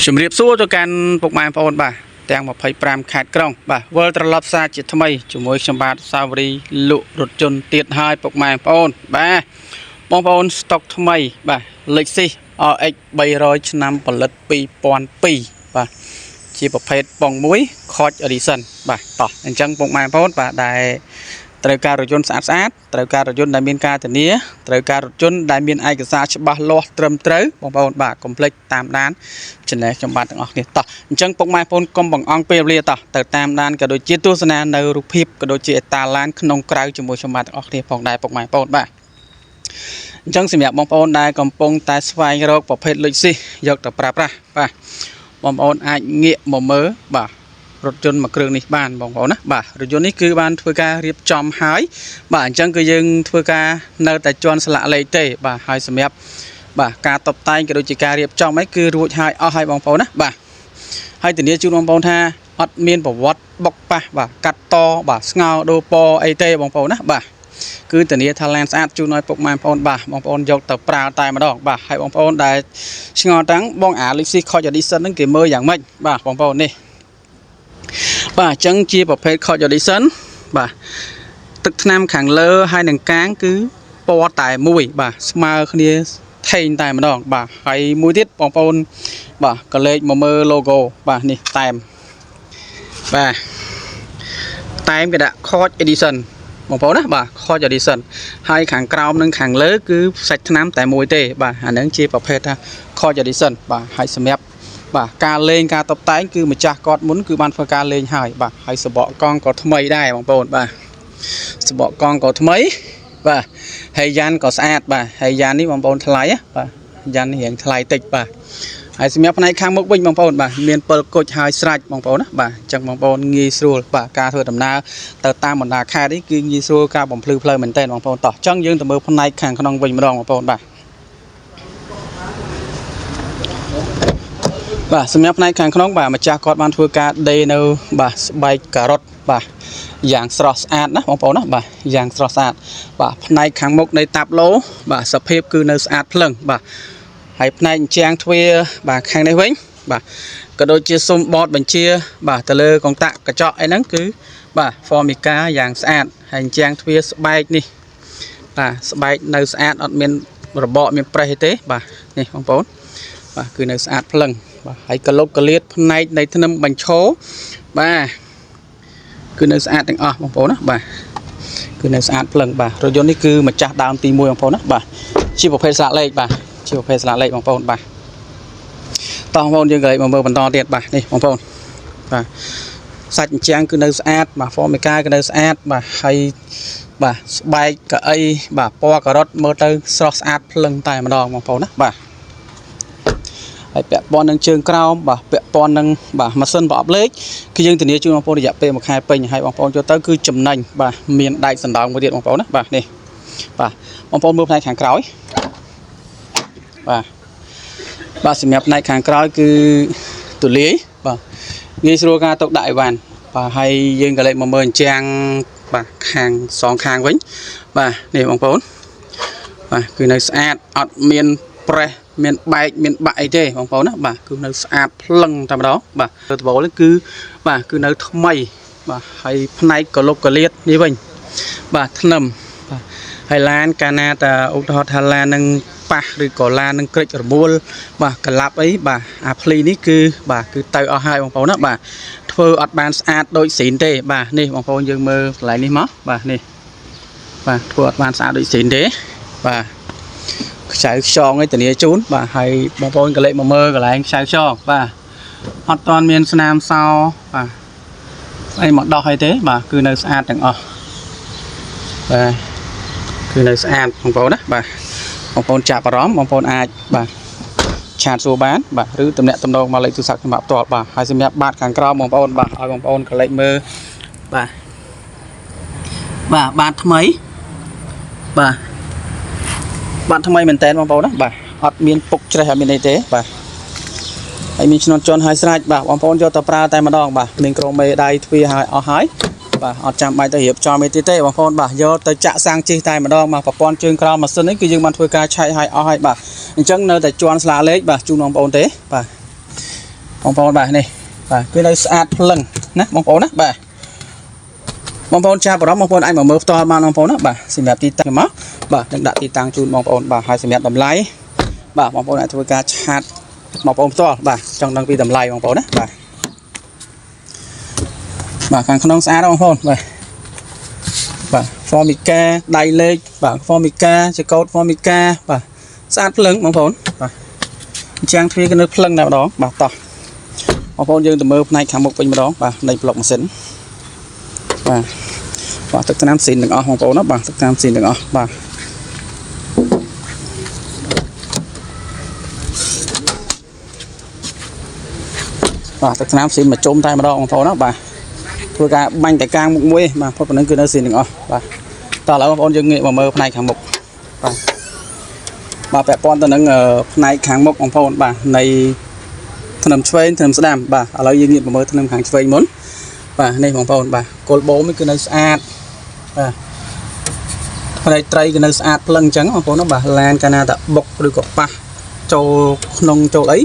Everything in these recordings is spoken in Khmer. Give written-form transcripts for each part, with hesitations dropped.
ជំរាបសួរទៅកាន់ពុកម៉ែបងប្អូនបាទទាំង25ខេត្តក្រុងបាទវិលត្រឡប់សារជាថ្មីជាមួយខ្ញុំបាទសាវរីលក់រថយន្តទៀតហើយពុកម៉ែបងប្អូនបាទបងប្អូនស្តុកថ្មីបាទលេខស៊ី RX 300ឆ្នាំផលិត2002បាទជាប្រភេទបងមួយ Coach Edition បាទតោះអញ្ចឹងពុកម៉ែបងប្អូនបាទដែលត្រូវការរថយន្តស្អាតត្រូវការរថយន្តដែលមានការធានាត្រូវការរថយន្តដែលមានឯកសារច្បាស់លាស់ត្រឹមត្រូវបងប្អូនបាទកុំភ្លេចតាមដានចំណេះខ្ញុំបាទទាំងអស់គ្នាតោះអញ្ចឹងពុកម៉ែបងប្អូនកុំបង្អង់ពេលវេលាតោះទៅតាមដានក៏ដូចជាទស្សនានៅរូបភាពក៏ដូចជាអតាឡានក្នុងក្រៅជាមួយខ្ញុំបាទទាំងអស់គ្នាផងដែរពុកម៉ែបងប្អូនបាទអញ្ចឹងសម្រាប់បងប្អូនដែលកំពុងតែស្វែងរកប្រភេទលុយស៊ីយកទៅប្រើប្រាស់បាទបងប្អូនអាចងាកមកមើលបាទរថយន្តមួយគ្រឿងនេះបានបងប្អូនណាបាទរថយន្តនេះគឺបានធ្វើការរៀបចំហើយបាទអញ្ចឹងគឺយើងធ្វើការនៅតែជន់ស្លាកលេខទេបាទហើយសម្រាប់បាទការតុបតែងក៏ដូចជាការរៀបចំហ្នឹងគឺរួចហើយអស់ហើយបងប្អូនណាបាទហើយធានាជូនបងប្អូនថាអត់មានប្រវត្តិបុកប៉ះបាទកាត់តបាទស្ងោដូរពណ៌អីទេបងប្អូនណាបាទគឺធានាថាឡានស្អាតជូនឲ្យពុកម៉ែបងប្អូនបាទបងប្អូនយកទៅប្រើតែម្ដងបាទហើយបងប្អូនដែលឆ្ងល់តាំងបងអា Lexus Coach Edition ហ្នឹងគេមើលយ៉ាងម៉េចបាទបងប្អូននេះបាទអញ្ចឹងជាប្រភេទ Coach Edition បាទទឹកថ្នាំខាងលើហើយនឹងកាងគឺពណ៌តែមួយបាទស្មើគ្នាថេងតែម្ដងបាទហើយមួយទៀតបងប្អូនបាទក៏លេខមកមើល logo បាទនេះតែមបាទតែមគេដាក់ Coach Edition បងប្អូនណាបាទ Coach Edition ហើយខាងក្រោមនិងខាងលើគឺសាច់ថ្នាំតែមួយទេបាទអានឹងជាប្រភេទថា Coach Edition បាទហើយសម្រាប់បាទការលេងការតុបតែងគឺម្ចាស់គាត់មុនគឺបានធ្វើការលេងហើយបាទហើយសបកកង់ក៏ថ្មីដែរបងប្អូនបាទសបកកង់ក៏ថ្មីបាទហើយយ៉ានក៏ស្អាតបាទហើយយ៉ាននេះបងប្អូនថ្លៃបាទយ៉ាននេះរៀងថ្លៃតិចបាទហើយសម្រាប់ផ្នែកខាងមុខវិញបងប្អូនបាទមានពិលគុជហើយស្រាច់បងប្អូនណាបាទអញ្ចឹងបងប្អូនងាយស្រួលបាទការធ្វើដំណើរទៅតាមបណ្ដាខេត្តនេះគឺងាយស្រួលការបំភ្លឺផ្លូវមែនទែនបងប្អូនតោះអញ្ចឹងយើងទៅមើលផ្នែកខាងក្នុងវិញម្ដងបងប្អូនបាទបាទសម្រាប់ផ្នែកខាងក្នុងបាទម្ចាស់គាត់បានធ្វើការដេរនៅបាទស្បែកការ៉ុតបាទយ៉ាងស្រស់ស្អាតណាបងប្អូនណាបាទយ៉ាងស្រស់ស្អាតបាទផ្នែកខាងមុខនៃតាប់ឡូបាទសភាពគឺនៅស្អាតភ្លឹងបាទហើយផ្នែកជាងទ្វារបាទខាងនេះវិញបាទក៏ដូចជាសុំបតបញ្ជាបាទទៅលើកុងតាក់កញ្ចក់អីហ្នឹងគឺបាទ Formica យ៉ាងស្អាតហើយជាងទ្វារស្បែកនេះបាទស្បែកនៅស្អាតអត់មានរបកមានប្រេះទេបាទនេះបងប្អូនបាទគឺនៅស្អាតភ្លឹងបាទហើយកលុកកលៀតផ្នែកនៃធ្នឹមបញ្ឈរបាទគឺនៅស្អាតទាំងអស់បងប្អូនណាបាទគឺនៅស្អាតភ្លឹងបាទរថយន្តនេះគឺម្ចាស់ដើមទី1បងប្អូនណាបាទជាប្រភេទស្លាកលេខបាទជាប្រភេទស្លាកលេខបងប្អូនបាទតោះបងប្អូនយើងក៏មកមើលបន្តទៀតបាទនេះបងប្អូនបាទសាច់អញ្ចឹងគឺនៅស្អាតបាទ Formica គឺនៅស្អាតបាទហើយបាទស្បែកកៅអីបាទពណ៌ការ៉ុតមើលទៅស្រស់ស្អាតភ្លឹងតែម្ដងបងប្អូនណាបាទហើយពាក់ព័ន្ធនឹងជើងក្រោមបាទពាក់ព័ន្ធនឹងបាទម៉ាស៊ីនប្រអប់លេខគឺយើងធានាជូនបងប្អូនរយៈពេល1ខែពេញហើយបងប្អូនចូលទៅគឺចំណេញបាទមានដែកសណ្ដោងមួយទៀតបងប្អូនណាបាទនេះបាទបងប្អូនមើលផ្នែកខាងក្រោយបាទបាទសម្រាប់ផ្នែកខាងក្រោយគឺទូលាយបាទងាយស្រួលការទុកដាក់អីវ៉ាន់បាទហើយយើងក៏លេខមកមើលអញ្ចាំងបាទខាងសងខាងវិញបាទនេះបងប្អូនបាទគឺនៅស្អាតអត់មានប្រេះមានបែកមានបាក់អីទេបងប្អូនណាបាទគឺនៅស្អាតភ្លឹងតែម្ដងបាទទៅត្បូលគឺបាទគឺនៅថ្មីបាទហើយផ្នែកកលុកកលៀតនេះវិញបាទធ្នឹមបាទហើយឡានកាលណាតាឧទាហរណ៍ថាឡាននឹងប៉ះឬក៏ឡាននឹងក្រិចរមួលបាទកលាប់អីបាទអាភ្លីនេះគឺបាទគឺទៅអស់ហើយបងប្អូនណាបាទធ្វើអត់បានស្អាតដូចស៊ីនទេបាទនេះបងប្អូនយើងមើលកន្លែងនេះមកបាទនេះបាទធ្វើអត់បានស្អាតដូចស៊ីនទេបាទខ្ចៅខ្យងឯធានាជូនបាទហើយបងប្អូនក៏លេខមកមើលកន្លែងខ្ចៅខ្យងបាទអត់តាន់មានស្នាមសោបាទអីមកដោះអីទេបាទគឺនៅស្អាតទាំងអស់បាទគឺនៅស្អាតបងប្អូនណាបាទបងប្អូនចាប់អារម្មណ៍បងប្អូនអាចបាទឆាតសួរបានបាទឬតំណាក់តំណងមកលេខទូរស័ព្ទខ្ញុំផ្ទាល់បាទហើយសម្រាប់បាតខាងក្រោមបងប្អូនបាទឲ្យបងប្អូនក៏លេខមើលបាទបាតថ្មីបាទបាត់ថ្មីមែនតើបងប្អូនណាបាទអត់មានពុកច្រេះអត់មានអីទេបាទហើយមានឆ្នោតជន់ហើយស្រាច់បាទបងប្អូនយកទៅប្រើតែម្ដងបាទមានក្រមេដៃទ្វារហើយអស់ហើយបាទអត់ចាំបាច់ទៅរៀបចំអីទៀតទេបងប្អូនបាទយកទៅចាក់សាំងជិះតែម្ដងបាទប្រព័ន្ធជើងក្រោមម៉ាស៊ីននេះគឺយើងបានធ្វើការឆែកឲ្យអស់ហើយបាទអញ្ចឹងនៅតែជន់ស្លាកលេខបាទជូនបងប្អូនទេបាទ បងប្អូនបាទនេះបាទគឺនៅស្អាតភ្លឹងណាបងប្អូនណាបាទបងប្អូនចាប់អារម្មណ៍បងប្អូនអាចមកមើលផ្ទាល់បានបងប្អូនណាបាទសម្រាប់ទីតាំងមកបាទនឹងដាក់ទីតាំងជូនបងប្អូនបាទហើយសម្រាប់តម្លៃបាទបងប្អូនអាចធ្វើការឆាតបងប្អូនផ្ទាល់បាទចង់ដឹងពីតម្លៃបងប្អូនណាបាទខាងក្នុងស្អាតបងប្អូនបាទFormica ដៃលេខបាទ Formica ជាកូដ Formica បាទស្អាតភ្លឹងបងប្អូនបាទអញ្ចឹងទ្វារក៏នៅភ្លឹងតែម្ដងបាទតោះបងប្អូនយើងទៅមើលផ្នែកខាងមុខវិញម្ដងបាទនៃប្លុកម៉ាស៊ីនបាទទឹកថ្នាំស៊ីនទាំងអស់បងប្អូនណាបាទទឹកថ្នាំស៊ីនទាំងអស់បាទទឹកថ្នាំស៊ីនមកជុំតែម្ដងបងប្អូនណាបាទធ្វើការបាញ់តែកាងមុខមួយបាទផុតប៉ុណ្ណឹងគឺនៅស៊ីនទាំងអស់បាទតោះឥឡូវបងប្អូនយើងងាកមកមើលផ្នែកខាងមុខបាទពាក់ព័ន្ធទៅនឹងផ្នែកខាងមុខបងប្អូនបាទនៃថ្នាំឆ្វេងថ្នាំស្ដាំបាទឥឡូវយើងងាកមកមើលថ្នាំខាងឆ្វេងមុនបាទនេះបងប្អូនបាទគល់បូមនេះគឺនៅស្អាតបាទផ្នែកត្រីគឺនៅស្អាតភ្លឹងអញ្ចឹងបងប្អូនបាទឡានកាលណាតែបុកឬក៏ប៉ះចូលក្នុងចូលអី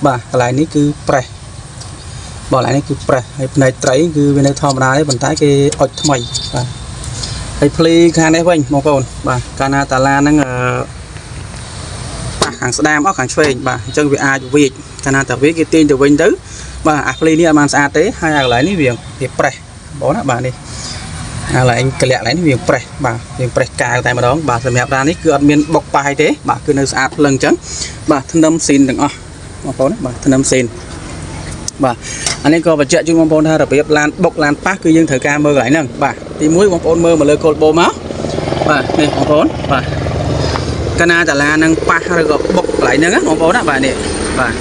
បាទកន្លែងនេះគឺប្រេះបាទកន្លែងនេះគឺប្រេះហើយផ្នែកត្រីគឺវានៅធម្មតាទេប៉ុន្តែគេអុចថ្មីបាទហើយភ្លីខាងនេះវិញបងប្អូនបាទកាលណាតាឡានហ្នឹងប៉ះខាងស្ដាមអស់ខាងឆ្វេងបាទអញ្ចឹងវាអាចវាចកាលណាតាវាគេទាញទៅវិញទៅបាទអាភ្លីនេះអត់បានស្អាតទេហើយកន្លែងនេះវាប្រេះបងណាបាទនេះកន្លែងកលាក់កន្លែងនេះវាប្រេះបាទវាប្រេះកៅតែម្ដងបាទសម្រាប់ឡាននេះគឺអត់មានបុកប៉ះអីទេបាទគឺនៅស្អាតភ្លឹងអញ្ចឹងបាទថ្នាំស៊ីនទាំងអស់បងប្អូនណាបាទថ្នាំស៊ីនបាទអានេះក៏បញ្ជាក់ជូនបងប្អូនថារបៀបឡានបុកឡានប៉ះគឺយើងត្រូវការមើលកន្លែងហ្នឹងបាទទី1បងប្អូនមើលមកលើគោលបូមកបាទនេះបងប្អូនបាទកាលណាតាឡានហ្នឹងប៉ះឬក៏បុកកន្លែងហ្នឹងណាបងប្អូនណាបាទនេះបាទ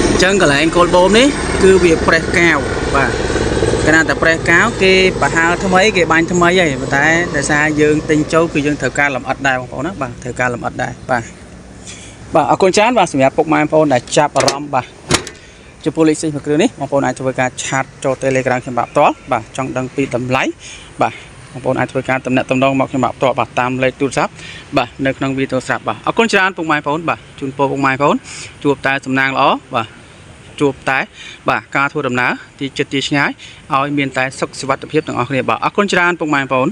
អញ្ចឹងកន្លែងគោលបូមនេះគឺវាប្រេះកាវបាទកាលណាតែប្រេះកាវគេប្រហើថ្មីគេបាញ់ថ្មីហើយប៉ុន្តែដោយសារយើងទិញចូលគឺយើងត្រូវការលម្អិតដែរបងប្អូនណាបាទត្រូវការលម្អិតដែរបាទអរគុណច្រើនបាទសម្រាប់ពុកម៉ែបងប្អូនដែលចាប់អារម្មណ៍បាទចំពោះលេខសេមួយគ្រឿងនេះបងប្អូនអាចធ្វើការឆាតចូល Telegram ខ្ញុំបាទផ្ទាល់បាទចង់ដឹងពីតម្លៃបាទបងប្អូនអាចធ្វើការតំណែងតំណងមកខ្ញុំបាទផ្ទាល់បាទតាមលេខទូរស័ព្ទបាទនៅក្នុងវីដេអូស្រាប់បាទអរគុណច្រើនពុកម៉ែបងប្អូនបាទជូនពរពុកម៉ែបងប្អូនជួបតែសំណាងល្អបាទជួបតែបាទការធ្វើដំណើរទីចិត្តទីឆ្ងាយឲ្យមានតែសុខសុវត្ថិភាពទាំងអស់គ្នាបាទអរគុណច្រើនពុកម៉ែបងប្អូន